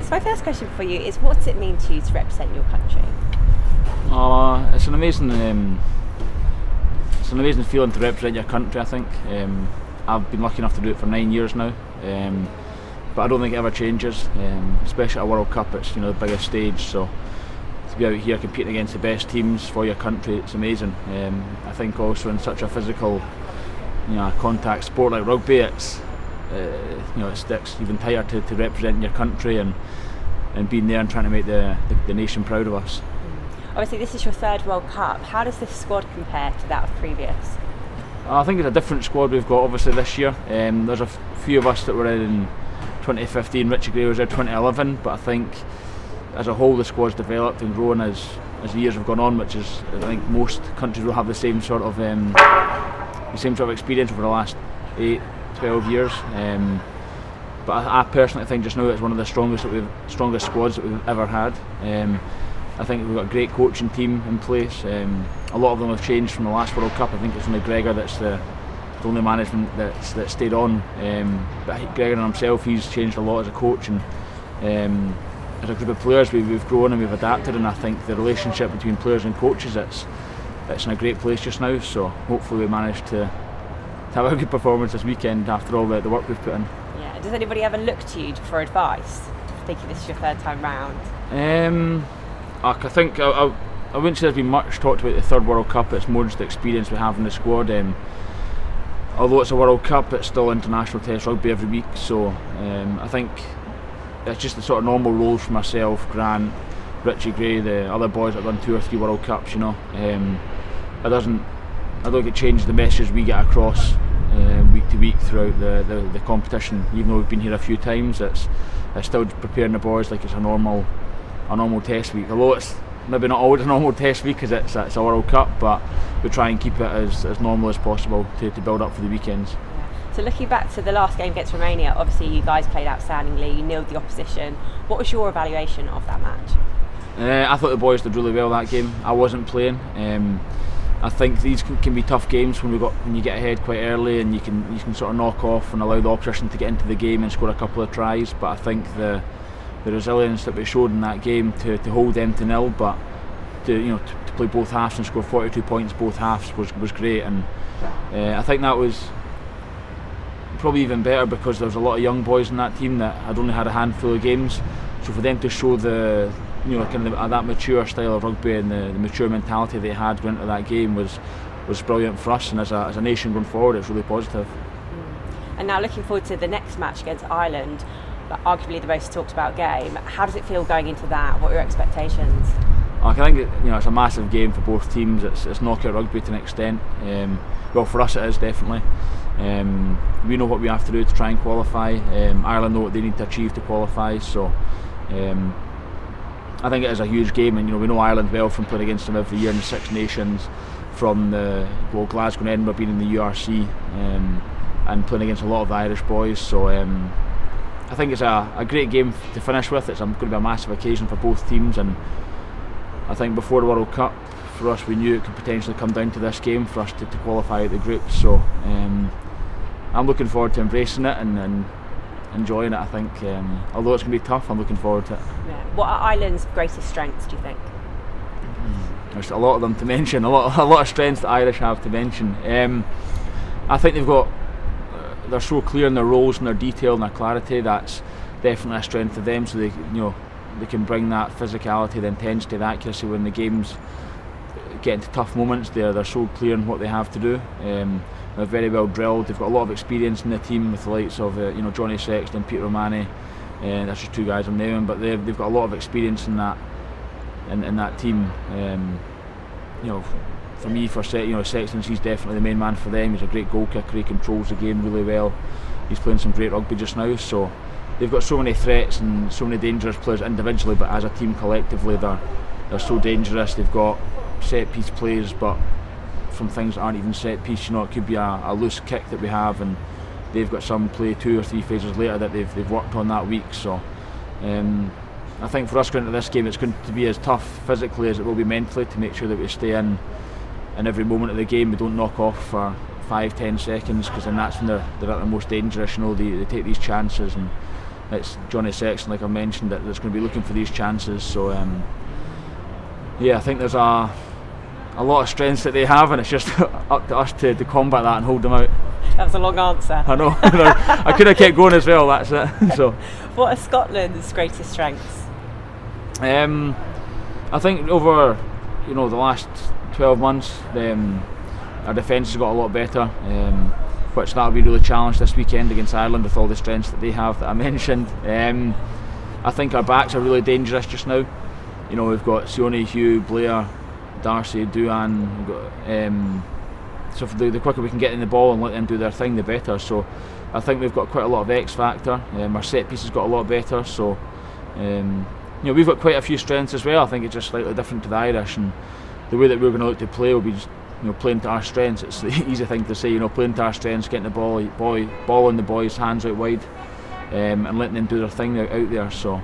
So my first question for you is, what does it mean to you to represent your country? It's an amazing feeling to represent your country. I think I've been lucky enough to do it for 9 years now, but I don't think it ever changes. Especially at a World Cup, it's the biggest stage. So to be out here competing against the best teams for your country, it's amazing. I think also in such a physical, contact sport like rugby, it sticks even tighter to represent your country and being there and trying to make the nation proud of us. Obviously, this is your third World Cup. How does this squad compare to that of previous? I think it's a different squad we've got obviously this year. There's a few of us that were in 2015, Richie Gray was there 2011, but I think as a whole the squad's developed and grown as the years have gone on, which is, I think most countries will have the same sort of experience over the last 8-12 years. But I personally think just now it's one of the strongest squads that we've ever had. I think we've got a great coaching team in place. A lot of them have changed from the last World Cup. I think it's only Gregor that's the only management that stayed on. But Gregor himself, he's changed a lot as a coach, and as a group of players we've grown and we've adapted, and I think the relationship between players and coaches, it's in a great place just now. So hopefully we manage to have a good performance this weekend after all the work we've put in. Yeah. Does anybody ever look to you for advice, thinking this is your third time round? I think I wouldn't say there's been much talked about the third World Cup. It's more just the experience we have in the squad. Although it's a World Cup, it's still international test rugby every week, so I think it's just the sort of normal roles for myself, Grant, Richie Gray, the other boys that have done 2 or 3 World Cups. I don't think it changes the message we get across week to week throughout the competition. Even though we've been here a few times, it's still preparing the boys like it's a normal test week. Although it's maybe not always a normal test week because it's a World Cup, but we try and keep it as normal as possible to build up for the weekends. Yeah. So looking back to the last game against Romania, obviously you guys played outstandingly, you nilled the opposition. What was your evaluation of that match? I thought the boys did really well that game. I wasn't playing. I think these can be tough games when you get ahead quite early and you can sort of knock off and allow the opposition to get into the game and score a couple of tries. But I think the resilience that we showed in that game to hold them to nil, but to play both halves and score 42 points both halves was great. And I think that was probably even better because there was a lot of young boys in that team that had only had a handful of games. So for them to show that mature style of rugby and the mature mentality they had going into that game was brilliant for us. And as a nation going forward, it's really positive. And now looking forward to the next match against Ireland, arguably the most talked about game. How does it feel going into that? What are your expectations? I think it's a massive game for both teams. It's knockout rugby to an extent. Well, for us it is definitely. We know what we have to do to try and qualify. Ireland know what they need to achieve to qualify. So I think it is a huge game, and we know Ireland well from playing against them every year in the Six Nations, from Glasgow and Edinburgh being in the URC, and playing against a lot of the Irish boys. So I think it's a great game to finish with. It's going to be a massive occasion for both teams, and I think before the World Cup, for us, we knew it could potentially come down to this game for us to qualify at the group. So I'm looking forward to embracing it and enjoying it. I think although it's going to be tough, I'm looking forward to it. Yeah. What are Ireland's greatest strengths, do you think? There's a lot of them to mention, a lot of strengths that Irish have to mention. I think they're so clear in their roles and their detail and their clarity. That's definitely a strength of them. So they can bring that physicality, the intensity, the accuracy when the games get into tough moments. They're so clear in what they have to do. They're very well drilled. They've got a lot of experience in the team with the likes of Johnny Sexton, Peter Romani. That's just 2 guys I'm naming, but they've got a lot of experience in that team. For me, Sexton, he's definitely the main man for them. He's a great goal kicker. He controls the game really well. He's playing some great rugby just now. So they've got so many threats and so many dangerous players individually, but as a team collectively, they're so dangerous. They've got set piece plays, but from things that aren't even set piece. It could be a loose kick that we have, and they've got some play 2 or 3 phases later that they've worked on that week. So I think for us going into this game, it's going to be as tough physically as it will be mentally to make sure that we stay in every moment of the game. We don't knock off for 5-10 seconds, because then that's when they're at their most dangerous. They take these chances, and it's Johnny Sexton, like I mentioned, that's going to be looking for these chances. So I think there's a lot of strengths that they have, and it's just up to us to combat that and hold them out. That was a long answer. I know. I could have kept going as well. That's it. So, what are Scotland's greatest strengths? I think over the last 12 months, our defence has got a lot better, which that'll be really challenged this weekend against Ireland with all the strengths that they have that I mentioned. I think our backs are really dangerous just now. We've got Sione, Hugh, Blair, Darcy, Duan. We've got, so the quicker we can get in the ball and let them do their thing, the better. So I think we've got quite a lot of X factor. Our set piece has got a lot better. So we've got quite a few strengths as well. I think it's just slightly different to the Irish, and the way that we're going to look to play will be just playing to our strengths. It's the easy thing to say, playing to our strengths, getting the ball in the boys' hands out wide, and letting them do their thing out there. So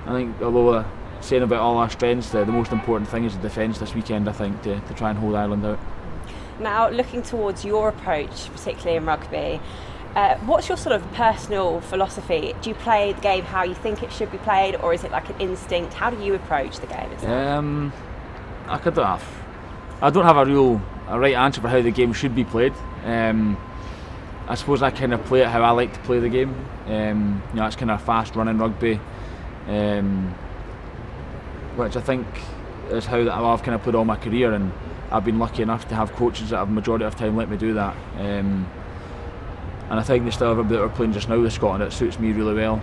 I think, although saying about all our strengths, the most important thing is the defence this weekend, I think, to try and hold Ireland out. Now, looking towards your approach, particularly in rugby, what's your sort of personal philosophy? Do you play the game how you think it should be played, or is it like an instinct? How do you approach the game itself? I don't have a right answer for how the game should be played. I suppose I kind of play it how I like to play the game. It's kind of fast running rugby, which I think is how I've kind of played all my career, and I've been lucky enough to have coaches that have majority of the time let me do that. And I think the style of rugby that we're playing just now with Scotland, it suits me really well.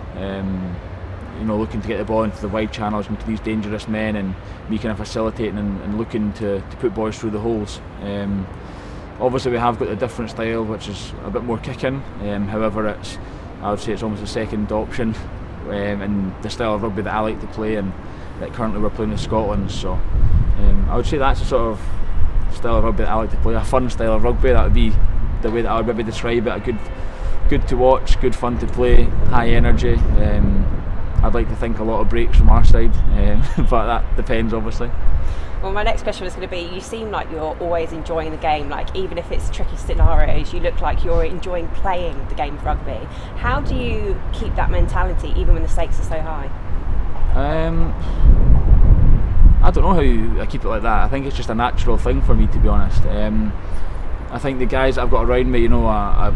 Looking to get the ball into the wide channels, into these dangerous men, and me kind of facilitating and looking to put boys through the holes. Obviously we have got a different style, which is a bit more kicking. However, I would say it's almost a second option in the style of rugby that I like to play, and that currently we're playing in Scotland. So I would say that's the sort of style of rugby that I like to play. A fun style of rugby, that would be the way that I would maybe describe it. Good to watch, good fun to play, high energy. I'd like to think a lot of breaks from our side, but that depends obviously. Well, my next question was going to be, you seem like you're always enjoying the game, like even if it's tricky scenarios, you look like you're enjoying playing the game of rugby. How do you keep that mentality even when the stakes are so high? I don't know how I keep it like that. I think it's just a natural thing for me, to be honest. I think the guys that I've got around me, I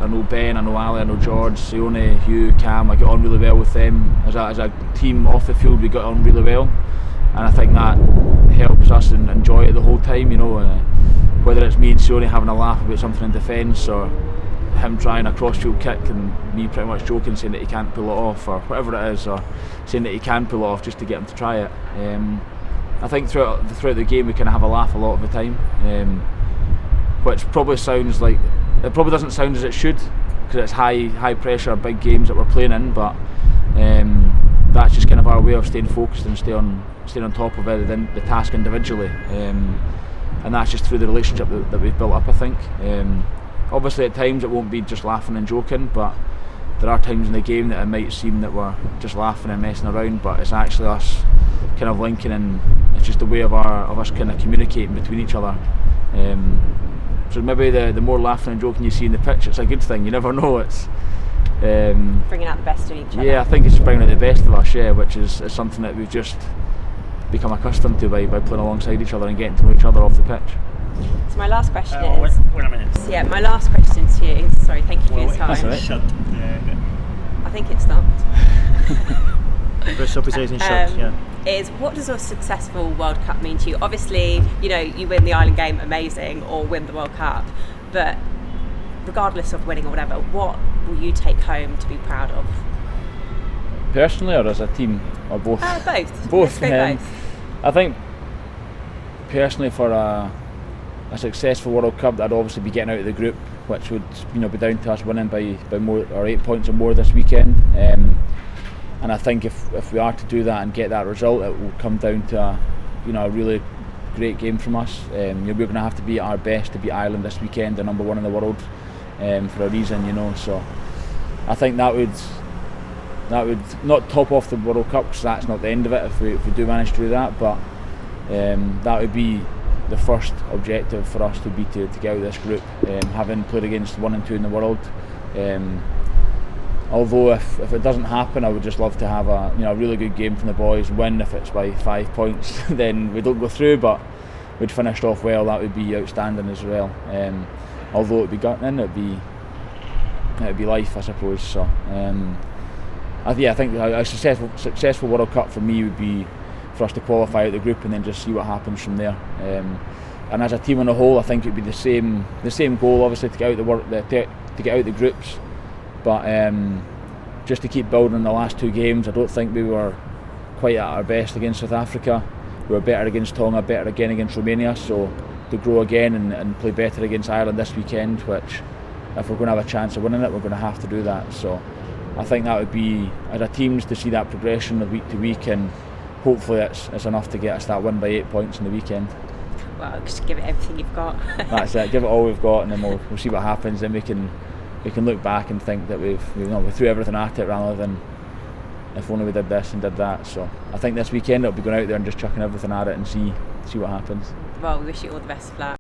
know Ben, I know Ali, I know George, Sione, Hugh, Cam, I get on really well with them. As a team off the field, we got on really well, and I think that helps us and enjoy it the whole time. Whether it's me and Sione having a laugh about something in defence, or him trying a cross-field kick and me pretty much joking, saying that he can't pull it off, or whatever it is, or saying that he can pull it off just to get him to try it. I think throughout the game we kind of have a laugh a lot of the time, which probably sounds like, it probably doesn't sound as it should, because it's high pressure, big games that we're playing in, but that's just kind of our way of staying focused and staying on top of it, the task individually, and that's just through the relationship that we've built up, I think. Obviously at times it won't be just laughing and joking, but there are times in the game that it might seem that we're just laughing and messing around, but it's actually us kind of linking, and it's just a way of us kind of communicating between each other. So maybe the more laughing and joking you see in the pitch, it's a good thing. You never know. It's bringing out the best in each other. Yeah, I think it's bringing out the best of us. Yeah, which is something that we've just become accustomed to by playing alongside each other and getting to know each other off the pitch. So my last question is. Wait a minute. Yeah, my last question to you. Sorry, thank you for your time. That's all right. Shut. I think it stopped. Press up his eyes and shut. Yeah. Is, what does a successful World Cup mean to you? Obviously, you win the Ireland game, amazing, or win the World Cup, but regardless of winning or whatever, what will you take home to be proud of? Personally, or as a team, or both? Both. Both. Let's go both. I think personally, for a successful World Cup, I'd obviously be getting out of the group, which would be down to us winning by more, or 8 points or more this weekend. And I think if we are to do that and get that result, it will come down to a really great game from us. We're going to have to be at our best to beat Ireland this weekend, the number one in the world, for a reason, So I think that would not top off the World Cup, because that's not the end of it if we do manage to do that. But that would be the first objective for us to get out of this group, having played against 1 and 2 in the world. although if it doesn't happen, I would just love to have a really good game from the boys, win if it's by 5 points. Then we don't go through, but we'd finished off well. That would be outstanding as well. Although it'd be gutting, it'd be life, I suppose. So I think a successful World Cup for me would be for us to qualify out the group and then just see what happens from there. And as a team on the whole, I think it'd be the same goal, obviously, to get out the groups. But just to keep building the last 2 games, I don't think we were quite at our best against South Africa. We were better against Tonga, better again against Romania. So to grow again and play better against Ireland this weekend, which if we're going to have a chance of winning it, we're going to have to do that. So I think that would be, as a team, to see that progression of week to week, and hopefully it's enough to get us that win by 8 points in the weekend. Well, just give it everything you've got. That's it. Give it all we've got, and then we'll see what happens. Then we can look back and think that we threw everything at it, rather than if only we did this and did that. So I think this weekend it'll be going out there and just chucking everything at it and see what happens. Well, we wish you all the best of luck.